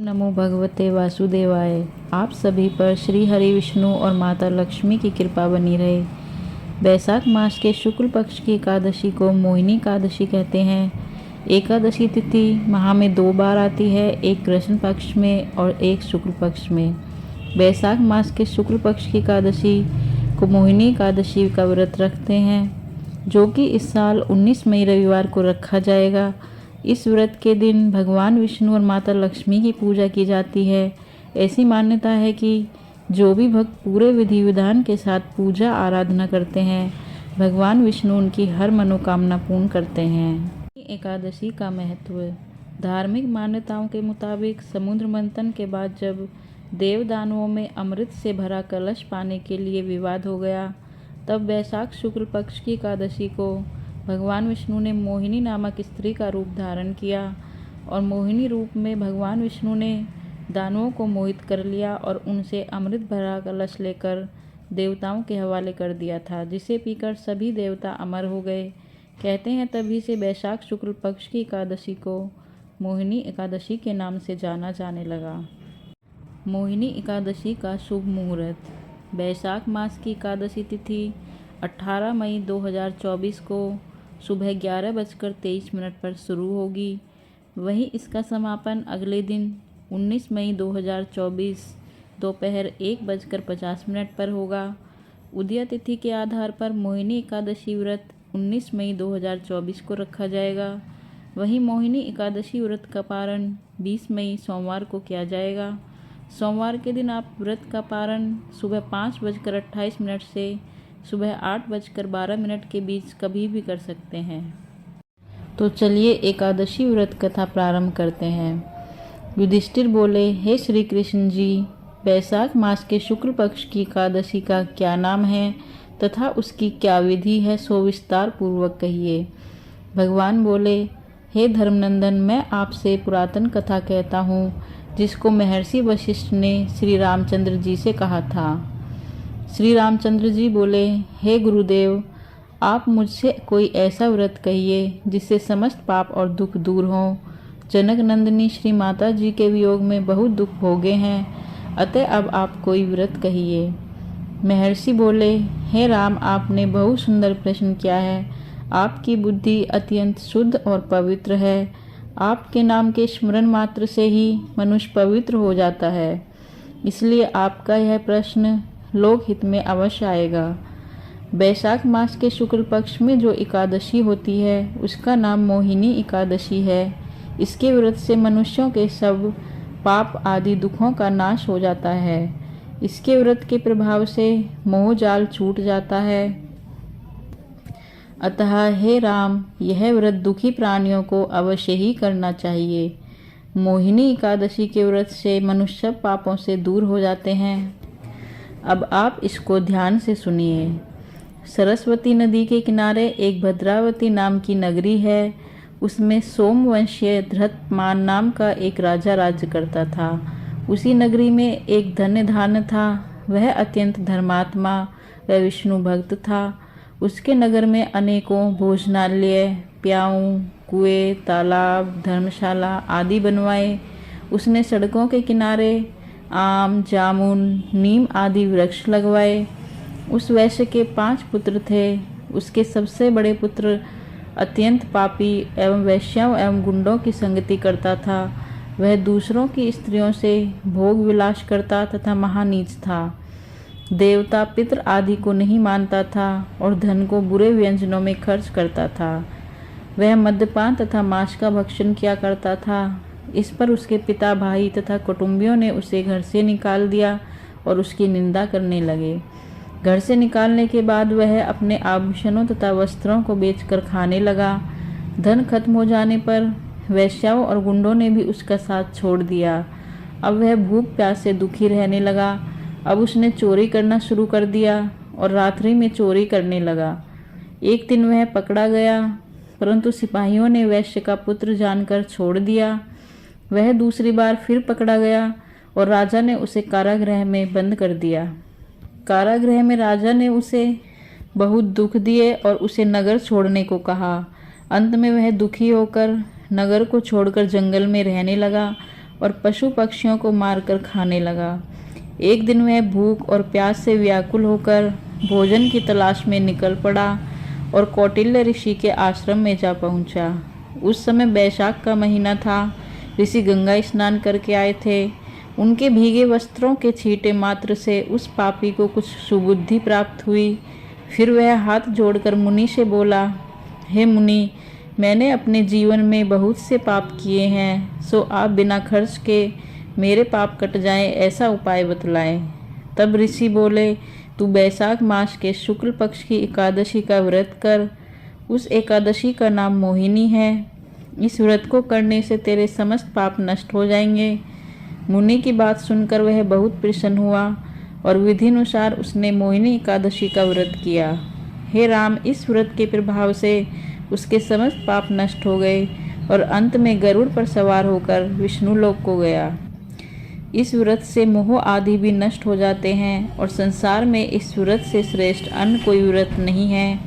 नमो भगवते वासुदेवाय। आप सभी पर श्री हरि विष्णु और माता लक्ष्मी की कृपा बनी रहे। वैशाख मास के शुक्ल पक्ष की एकादशी को मोहिनी एकादशी कहते हैं। एकादशी तिथि माह में 2 बार आती है, एक कृष्ण पक्ष में और एक शुक्ल पक्ष में। वैशाख मास के शुक्ल पक्ष की एकादशी को मोहिनी एकादशी का व्रत रखते हैं, जो कि इस साल 19 मई रविवार को रखा जाएगा। इस व्रत के दिन भगवान विष्णु और माता लक्ष्मी की पूजा की जाती है। ऐसी मान्यता है कि जो भी भक्त पूरे विधि विधान के साथ पूजा आराधना करते हैं, भगवान विष्णु उनकी हर मनोकामना पूर्ण करते हैं। एकादशी का महत्व। धार्मिक मान्यताओं के मुताबिक समुद्र मंथन के बाद जब देव दानवों में अमृत से भरा कलश पाने के लिए विवाद हो गया, तब वैशाख शुक्ल पक्ष की एकादशी को भगवान विष्णु ने मोहिनी नामक स्त्री का रूप धारण किया और मोहिनी रूप में भगवान विष्णु ने दानवों को मोहित कर लिया और उनसे अमृत भरा कलश लेकर देवताओं के हवाले कर दिया था, जिसे पीकर सभी देवता अमर हो गए। कहते हैं तभी से वैशाख शुक्ल पक्ष की एकादशी को मोहिनी एकादशी के नाम से जाना जाने लगा। मोहिनी एकादशी का शुभ मुहूर्त। वैशाख मास की एकादशी तिथि 18 मई 2024 को सुबह 11:23 पर शुरू होगी। वहीं इसका समापन अगले दिन 19 मई 2024 दोपहर 1:50 पर होगा। उदय तिथि के आधार पर मोहिनी एकादशी व्रत 19 मई 2024 को रखा जाएगा। वहीं मोहिनी एकादशी व्रत का पारण 20 मई सोमवार को किया जाएगा। सोमवार के दिन आप व्रत का पारण सुबह 5:28 से सुबह 8:12 के बीच कभी भी कर सकते हैं। तो चलिए एकादशी व्रत कथा प्रारंभ करते हैं। युधिष्ठिर बोले, हे श्री कृष्ण जी, वैशाख मास के शुक्ल पक्ष की एकादशी का क्या नाम है तथा उसकी क्या विधि है, सो विस्तार पूर्वक कहिए। भगवान बोले, हे धर्मनंदन, मैं आपसे पुरातन कथा कहता हूँ, जिसको महर्षि वशिष्ठ ने श्री रामचंद्र जी से कहा था। श्री रामचंद्र जी बोले, हे गुरुदेव, आप मुझसे कोई ऐसा व्रत कहिए जिससे समस्त पाप और दुख दूर हों। जनक नंदिनी श्री माता जी के वियोग में बहुत दुख भोगे हैं, अतः अब आप कोई व्रत कहिए। महर्षि बोले, हे राम, आपने बहुत सुंदर प्रश्न किया है। आपकी बुद्धि अत्यंत शुद्ध और पवित्र है। आपके नाम के स्मरण मात्र से ही मनुष्य पवित्र हो जाता है, इसलिए आपका यह प्रश्न लोक हित में अवश्य आएगा। वैशाख मास के शुक्ल पक्ष में जो एकादशी होती है उसका नाम मोहिनी एकादशी है। इसके व्रत से मनुष्यों के सब पाप आदि दुखों का नाश हो जाता है। इसके व्रत के प्रभाव से मोह जाल छूट जाता है। अतः हे राम, यह व्रत दुखी प्राणियों को अवश्य ही करना चाहिए। मोहिनी एकादशी के व्रत से मनुष्य सब पापों से दूर हो जाते हैं। अब आप इसको ध्यान से सुनिए। सरस्वती नदी के किनारे एक भद्रावती नाम की नगरी है। उसमें सोमवंशीय धृतमान नाम का एक राजा राज्य करता था। उसी नगरी में एक धन्यधान्य था। वह अत्यंत धर्मात्मा व विष्णु भक्त था। उसके नगर में अनेकों भोजनालय, प्याऊ, कुएं, तालाब, धर्मशाला आदि बनवाए। उसने सड़कों के किनारे आम, जामुन, नीम आदि वृक्ष लगवाए। उस वैश्य के 5 पुत्र थे। उसके सबसे बड़े पुत्र अत्यंत पापी एवं वैश्याओं एवं गुंडों की संगति करता था। वह दूसरों की स्त्रियों से भोग विलास करता तथा महानीच था। देवता पितृ आदि को नहीं मानता था और धन को बुरे व्यंजनों में खर्च करता था। वह मद्यपान तथा मांस का भक्षण किया करता था। इस पर उसके पिता, भाई तथा कुटुंबियों ने उसे घर से निकाल दिया और उसकी निंदा करने लगे। घर से निकालने के बाद वह अपने आभूषणों तथा वस्त्रों को बेचकर खाने लगा। धन खत्म हो जाने पर वैश्याओं और गुंडों ने भी उसका साथ छोड़ दिया। अब वह भूख प्यास से दुखी रहने लगा। अब उसने चोरी करना शुरू कर दिया और रात्रि में चोरी करने लगा। एक दिन वह पकड़ा गया, परंतु सिपाहियों ने वैश्य का पुत्र जानकर छोड़ दिया। वह दूसरी बार फिर पकड़ा गया और राजा ने उसे कारागृह में बंद कर दिया। कारागृह में राजा ने उसे बहुत दुख दिए और उसे नगर छोड़ने को कहा। अंत में वह दुखी होकर नगर को छोड़कर जंगल में रहने लगा और पशु पक्षियों को मारकर खाने लगा। एक दिन वह भूख और प्यास से व्याकुल होकर भोजन की तलाश में निकल पड़ा और कौटिल्य ऋषि के आश्रम में जा पहुंचा। उस समय बैशाख का महीना था। ऋषि गंगा स्नान करके आए थे। उनके भीगे वस्त्रों के छींटे मात्र से उस पापी को कुछ सुबुद्धि प्राप्त हुई। फिर वह हाथ जोड़कर मुनि से बोला, हे मुनि, मैंने अपने जीवन में बहुत से पाप किए हैं, सो आप बिना खर्च के मेरे पाप कट जाएं ऐसा उपाय बतलाएं। तब ऋषि बोले, तू बैसाख मास के शुक्ल पक्ष की एकादशी का व्रत कर। उस एकादशी का नाम मोहिनी है। इस व्रत को करने से तेरे समस्त पाप नष्ट हो जाएंगे। मुनि की बात सुनकर वह बहुत प्रसन्न हुआ और विधिनुसार उसने मोहिनी एकादशी का व्रत किया। हे राम, इस व्रत के प्रभाव से उसके समस्त पाप नष्ट हो गए और अंत में गरुड़ पर सवार होकर विष्णु लोक को गया। इस व्रत से मोह आदि भी नष्ट हो जाते हैं और संसार में इस व्रत से श्रेष्ठ अन्य कोई व्रत नहीं है।